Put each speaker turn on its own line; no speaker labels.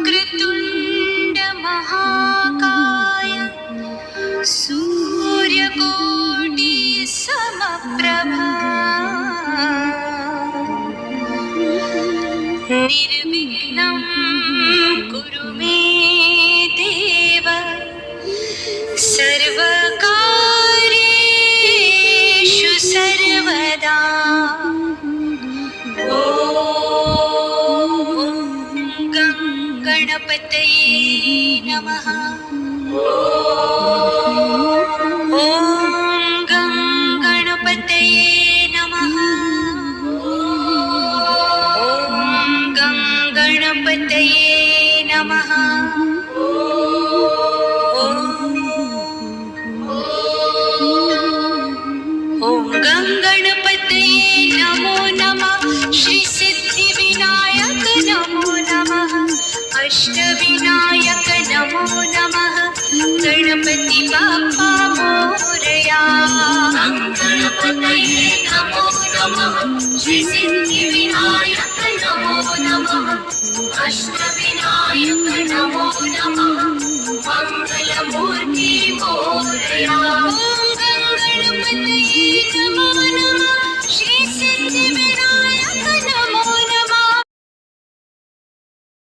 वक्रतुण्ड महाकाय सूर्यकोटि समप्रभा निर्विघ्नं कुरु मे देव सर्वकार्येषु सर्वदा। गणपतये नमः। ॐ गं गणपतये नमः। ॐ गं गणपतये नमः। ॐ गं गणपतये नमो नमः। श्री सिद्धिविनायक नमो नमः। अष्टविनायक नमो नमः। गणपति बाप्पा मोरया। गणपतये नमो नमः। श्री सिद्धिविनायक नमो नमः। अष्टविनायक नमो नमः। मंगलमूर्ति मोरया।